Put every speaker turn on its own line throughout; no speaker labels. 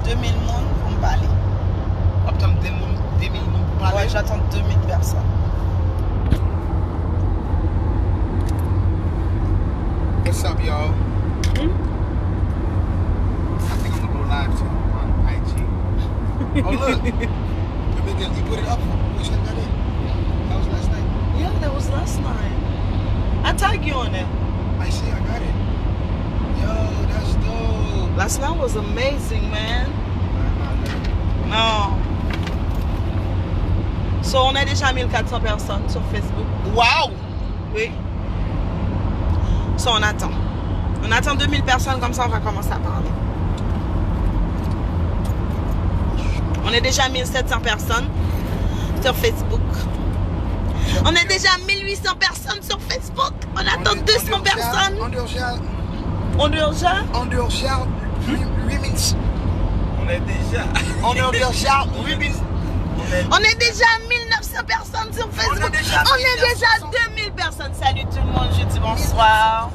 2000 monde pour me parler.
Attends 2000 monde pour parler.
Ouais, j'attends 2000 personnes.
What's up, y'all? I think I'm gonna go live too on IG. Oh look, you put it up. We should have got it. That was last night.
Yeah, that was last night. I tag you on it.
I see, I got it. Yo, that's dope.
Last night was amazing, man. Non. So, on a déjà 1400 personnes sur Facebook.
Wow!
Oui. So, on attend. On attend 2000 personnes, comme ça, on va commencer à parler. On est déjà 1700 personnes sur Facebook. On est déjà 1800 personnes sur Facebook. On attend 200 personnes.
On Rutshelle.
Remix.
On est déjà. On Rutshelle. Remix.
On est déjà 1900 personnes sur Facebook. On est déjà 2000 personnes. Salut tout le monde, je dis bonsoir.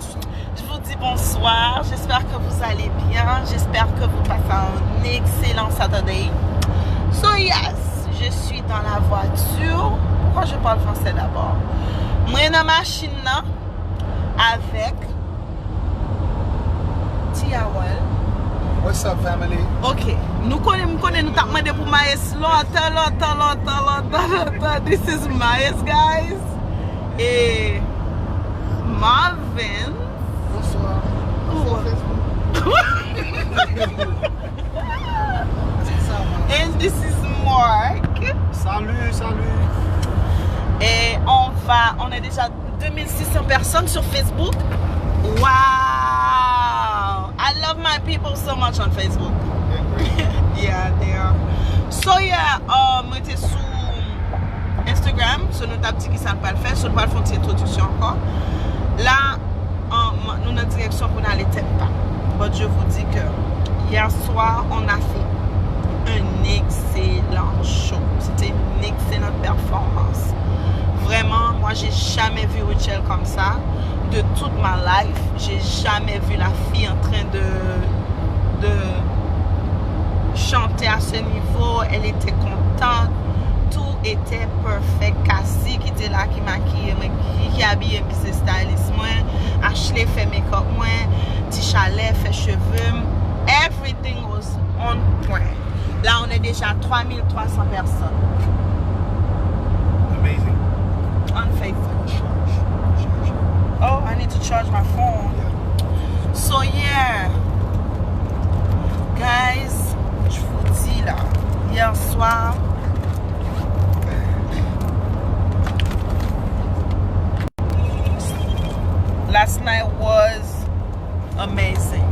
Je vous dis bonsoir. J'espère que vous allez bien. J'espère que vous passez un excellent Saturday. So yes, je suis dans la voiture. Pourquoi je parle français d'abord? Moi dans la machine là, avec Tiawel.
What's up, family?
Ok, nous connaissons, nous t'as demandé pour Maes l'autre. This is Maes, guys. Et Marvin.
Bonsoir.
And this is Mark.
Salut.
Et on est déjà 2600 personnes sur Facebook. Wow! I love my people so much on Facebook. Yeah, they are. So yeah, moi j'étais sur Instagram, sur notre petit qui ça pas le faire, sur le faire une petite introduction encore. Là, nous dans direction pour aller tête pas. Mais je vous dis que hier soir, on a fait un excellent show. C'était une excellente performance. Vraiment, moi j'ai jamais vu Rutshelle comme ça. De toute ma life, j'ai jamais vu la fille en train de chanter à ce niveau. Elle était contente, tout était parfait. Cassie qui était là, qui maquille, qui habille, puis c'est styliste moi. Ashley fait make-up moi. Tichalet fait cheveux. Everything was on point. Là, on est déjà à 3300 personnes.
Amazing.
On Facebook. Oh, I need to charge my phone. So yeah, guys, je vous dis là, hier soir, last night was amazing.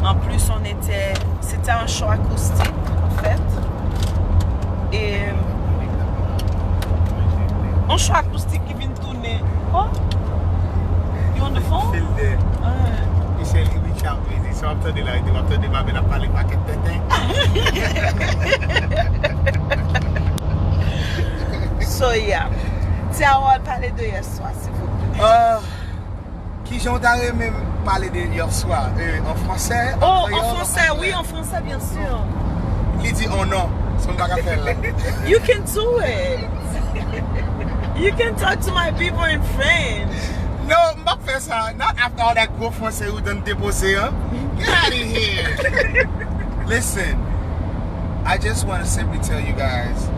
En plus, c'était un show acoustique en fait, et un show acoustique qui vient tourner. Oh, you on the phone?
Still there. He said he reach out busy, so I'm telling like I'm telling him I've been a parler paquet de
So yeah, tiens, on va parler de hier soir, s'il vous plaît.
Qui j'en ai même parlé de hier soir en français.
Oh, en français, oui, en français, bien sûr.
Il dit oh non, son bagarre fait là.
You can do it. You can talk to my people in French.
No, pas faire ça. Not after all that gros français ou done déposé, hein. Get out of here. Listen, I just want to simply tell you guys,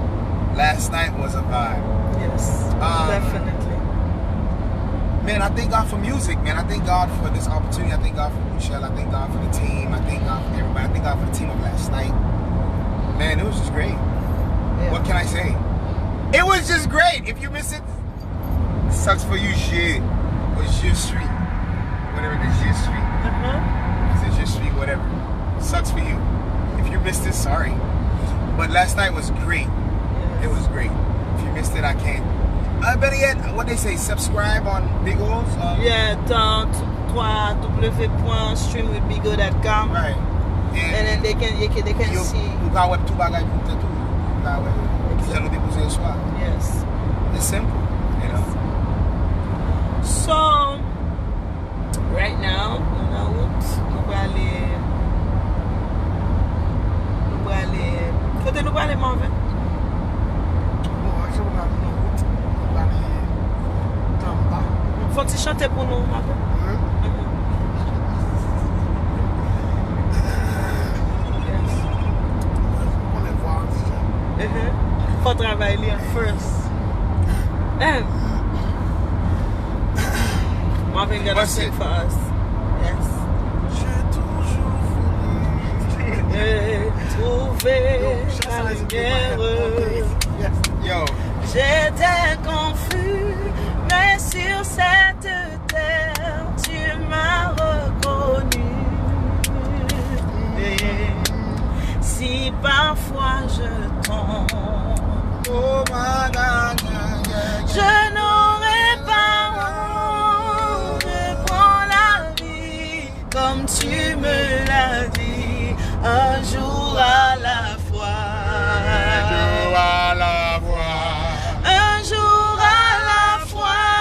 last night was a vibe.
Yes, definitely.
Man, I thank God for music, man. I thank God for this opportunity. I thank God for Rutshelle. I thank God for the team. I thank God for everybody. I thank God for the team of last night. Man, it was just great. Yeah. What can I say? It was just great. If you miss it, sucks for you, shit. Or Je suis. Whatever it is, Je suis. It's Je suis, whatever. Sucks for you. If you missed it, sorry. But last night was great. Yes. It was great. If you missed it, I can't. Better yet, what they say, subscribe on Bigos.
Yeah, www.streamwithbigo.com.
Right.
And then they can see. Yes.
It's simple, you know.
So, right now, Bon travail, Léa. First. Marvin gonna sing for us. Yes.
J'ai toujours
J'ai trouvé la lumière.
Yo.
J'étais confus, mais sur cette terre, tu m'as reconnu. Et si parfois je tombe,
Oh my God.
je n'aurai pas honte de prendre la vie comme tu me l'as dit, un jour à la fois. Un jour à la fois,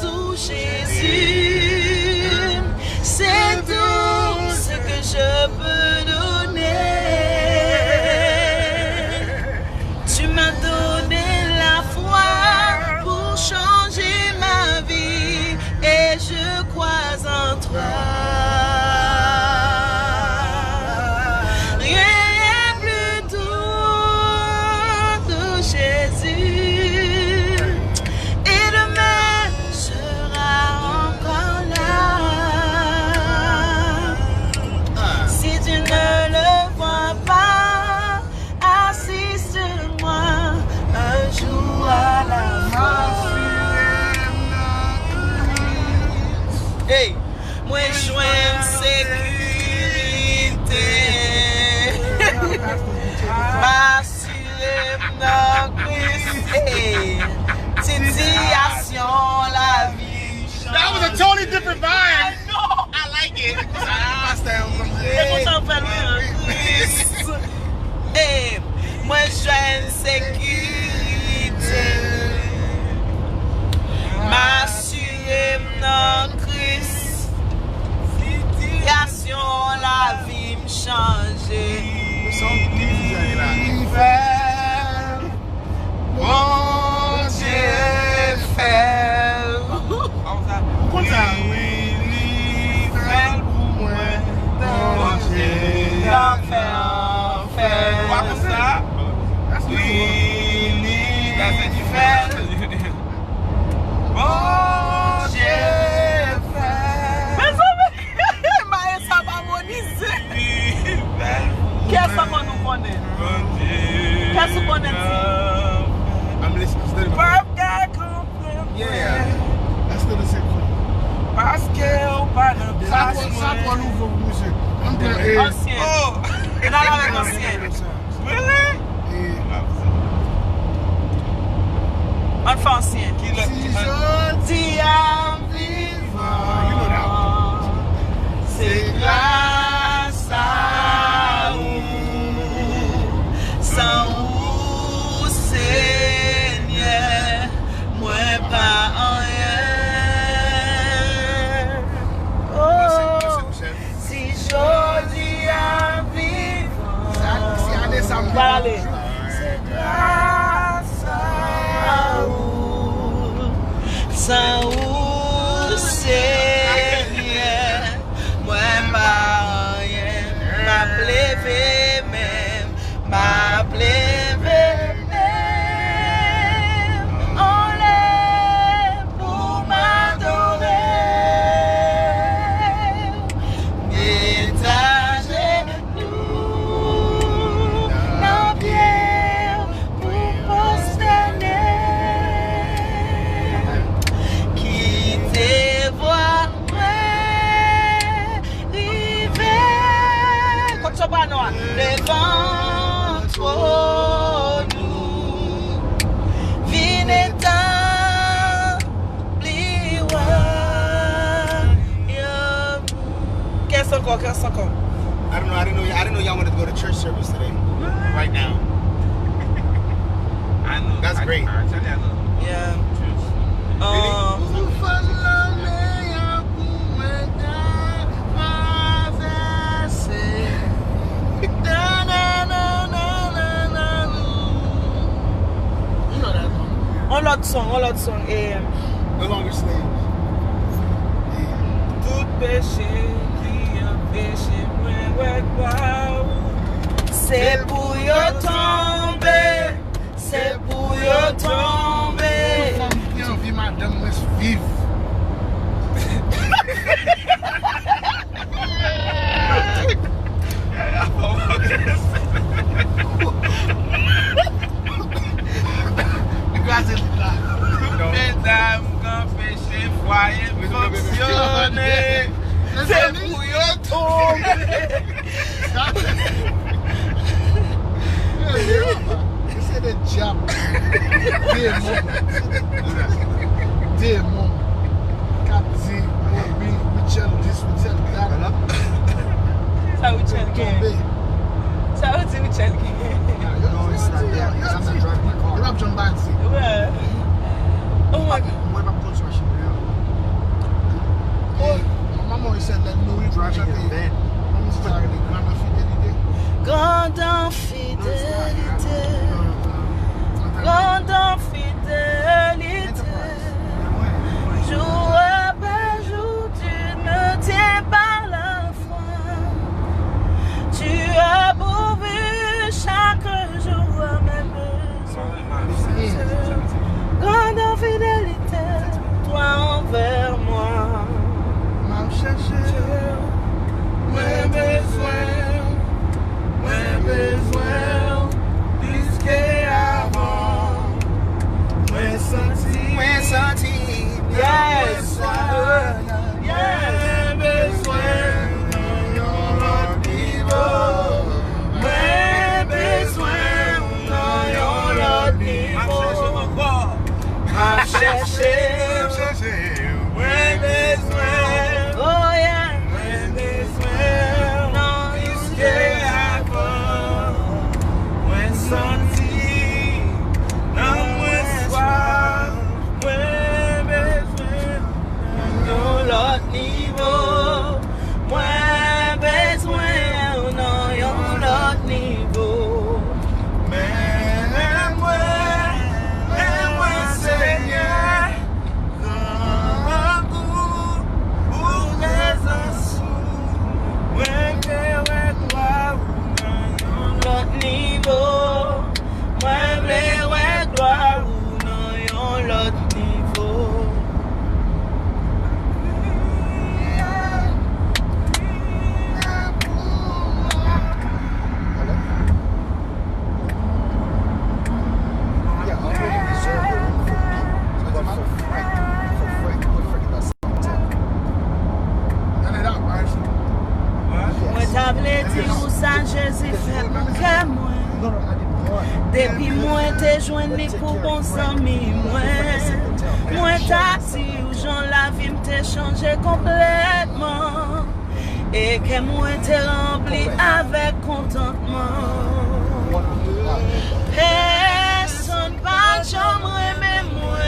tout Jésus, c'est tout ce que je peux donner. Tu m'as donné la foi pour changer ma vie et je crois en toi. Hey, moi joins sécurité, m'assurer dans Christ. Hey, titillation la vie.
That was a totally different vibe.
I know.
I like it.
Hey, moi joins sécurité, m'assurer dans Christ. Titillation la vie me changer. Mon Dieu fait. Qu'est-ce qu'on nous connaît? Qu'est-ce qu'on connaît?
I'm listening. Still yeah. That's still the same thing. Ça pour nouveau musique.
Ancien. Oh! Et là, avec ancien. Really?
Yeah.
On fait ancien.
Si je
dis à vivant, c'est grâce à vous, sans vous, Seigneur, moi pas rien. Oh, si je dis à vivant, allez. C'est grâce à vous, sans vous, Seigneur, moi pas rien. M'appeler même, m'appeler même, on l'est pour m'adorer. Étagez-nous dans pierre pour prosterner. Quittez voir river. Comme ça, pas noir. Devant toi, nous. Vinetan, bliwa. Qu'est-ce encore? Qu'est-ce encore?
I didn't know y'all wanted to go to church service today. Right now.
I know.
That's great.
I tell you I know.
Yeah. On l'autre song. Et
No longer slaves.
Tout péché qui a péché, moi, ouais, wow.
c'est pour yo tomber
Essaie de diable. Démon. Capdi, Obi, Rutshelle, this, Rutshelle, that.
Ça Rutshelle
Tombé.
Ça veut dire Rutshelle
No, it's not there. I'm not driving my car. You're John Banksy.
Ouais. Oh my God.
Moi, je vais pas construire. Maman, il s'est là, nous, driving your van. Maman, c'est la grande fidélité.
Grande fidélité. Grande fidélité. Jour après jour, tu me tiens par la foi. Tu as pourvu chaque jour à mes besoins. Grande fidélité, toi envers moi.
M'a cherché.
Mes besoins, disque avant, mes sentiments.
When something,
Yes.
Mes besoins, non, l'autre niveau. Mes besoins, non, l'autre niveau.
À chercher.
Mes besoins,
Oh yeah.
mes besoins,
Non,
disque avant, mes sentiments, non, mes soirs, mes besoins.
non, l'autre niveau. Moins besoin, non, yon l'autre niveau.
Mais moi, Seigneur, grand goût pour les assous. Ouais, toi,
L'autre niveau. Moins blé, ouais, gloire ou non, yon l'autre niveau.
Yeah, already reserved the room for me. But for Frank, that's Run it out, Marcy.
Moi t'avle di ou sa Jésus fait mon cœur moi.
No, I didn't want.
Depuis moi te joindre pour bon ami moi. Moi t'as si ou Jean la vie m'te changé complètement. Et que moi te rempli avec contentement. Personne pas jamais mais moi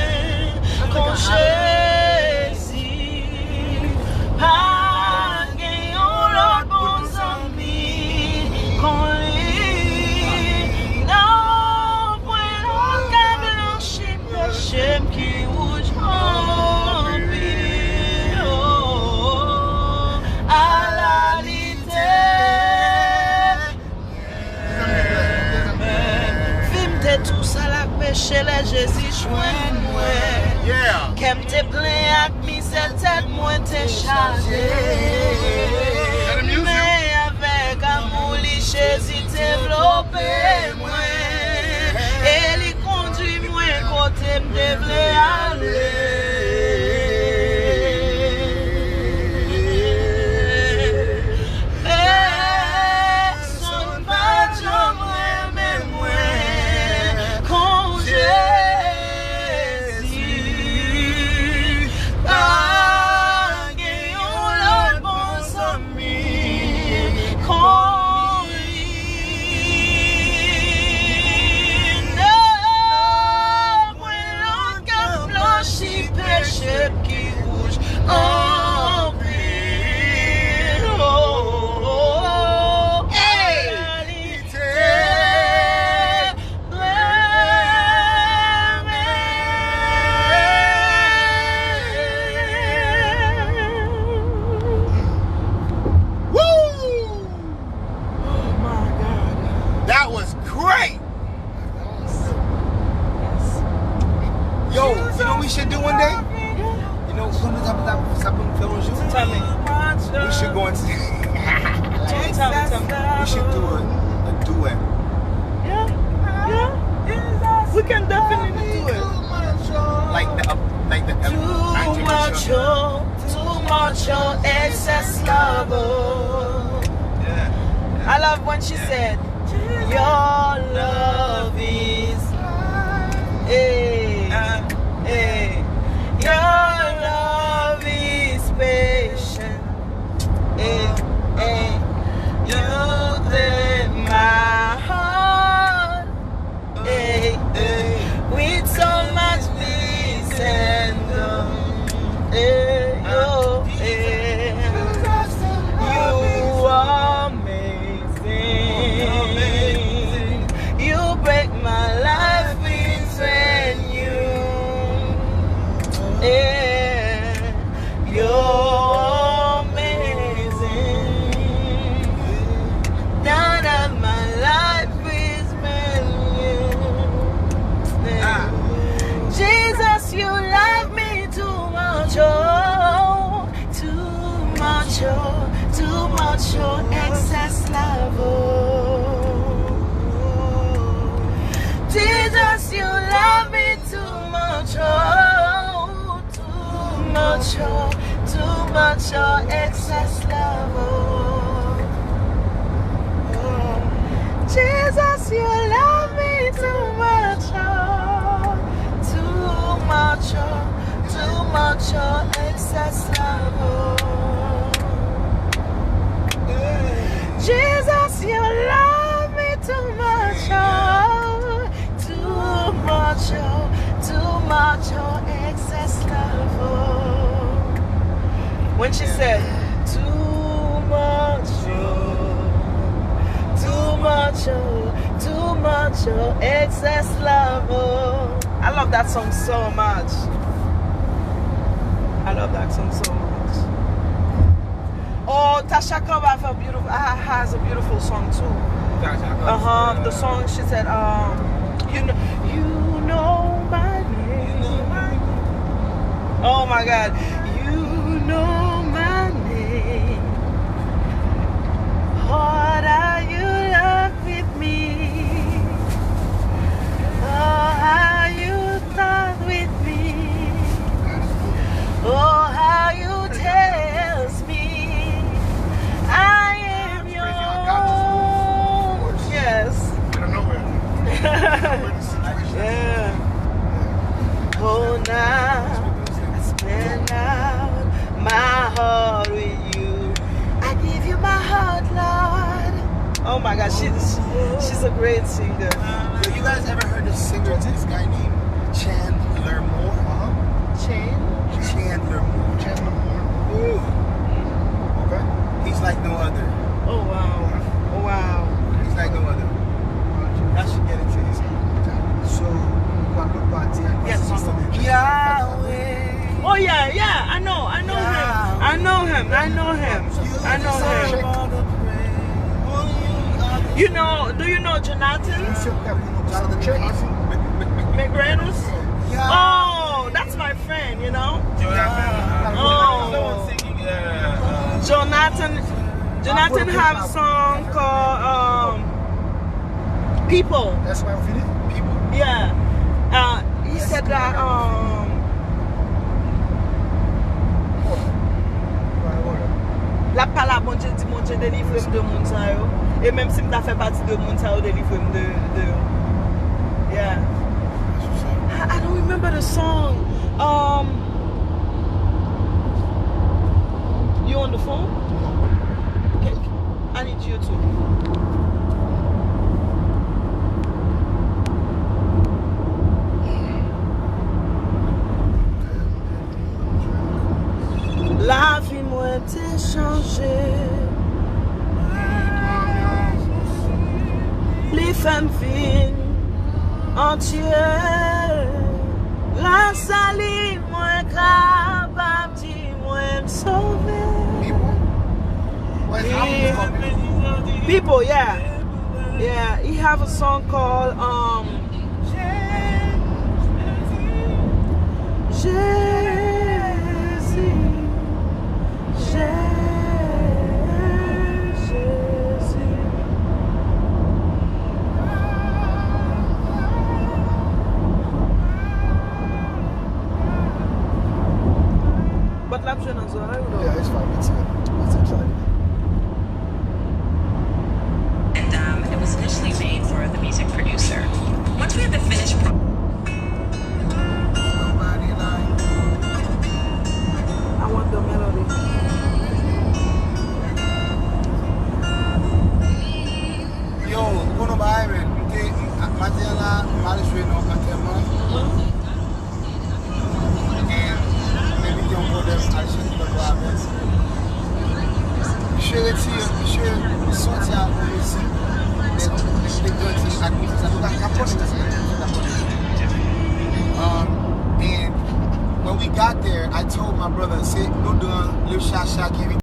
quand Jésus pas gagnant l'autre bon ami qu'on lui non point l'autre qui blanchi péché qui rouge en vie à la lité. Tous à la péché, les Jésus joint moi.
yeah.
Qu'aime te plein ak misère tête moi te chargé. Mais avec amour, li Jésus développé moi. Et li conduit moi côté me devle aller. Personne pas jamais mais moi. Quand Jésus pas gagnant l'autre bon ami, quand il ne point l'autre qui blanchi péché qui rouge en pile. Oh, oh, oh, réalité.
That was great. Yo, you know what we should do one day? You know, comme ça peut faire un jour.
Tell me.
We should go and
Tell me.
we should do a duet.
Yeah. We can definitely do it.
Like the
Too much, excess love. love when she said, your love is, hey, hey, your love is patient, hey, hey, you take my heart, hey, hey, with so much peace and hey, oh, hey, you are amazing. You break my life when you, yeah, you're amazing. None of my life is when you, yeah. Jesus, you love me too much, oh, too much, oh, too much, oh, excess love, oh. Jesus, you love me too much, oh, too much, oh, too much, oh, excess love, oh. Jesus, you love me too much, oh, too much, oh, too much, oh, excess love, oh. Jesus, you love me too much, oh, too much, oh, excess love, oh. When she said, too much, oh, excess love, oh. I love that song so much. I love that song so much. Oh, Tasha Cobb has a beautiful song too. The song she said, you know my name. Oh my God, you know my name. What are you love with me? Oh, how you thought with me. Oh, how you tells me I am yours. Yes. Yeah. Oh, now I spend out my heart with you. I give you my heart, Lord. Oh my God, she's a great singer.
You guys ever heard this singer? This guy named Chandler Moore? Chandler Moore. Ooh. Okay. He's like no other.
Oh wow. Oh wow.
He's like no other. I should get into his. So, yes, Yahweh.
Oh yeah, I know him. You know, do you know Jonathan? McGranus? Oh, that's my friend, you know? Oh. Jonathan have a song called People.
That's why I'm feeling people.
Yeah. He said that la pala bon Dieu dit mon Dieu délivre-moi de moun sa yo. Et même si m'ta fait partie de moun sa yo, délivre-moi de yeah. I don't remember the song. You on the phone? Okay. I need you to. La vie m'a été changée. Les femmes fines entières. La salie moi capable de moi sauver. People, yeah. Yeah, he have a song called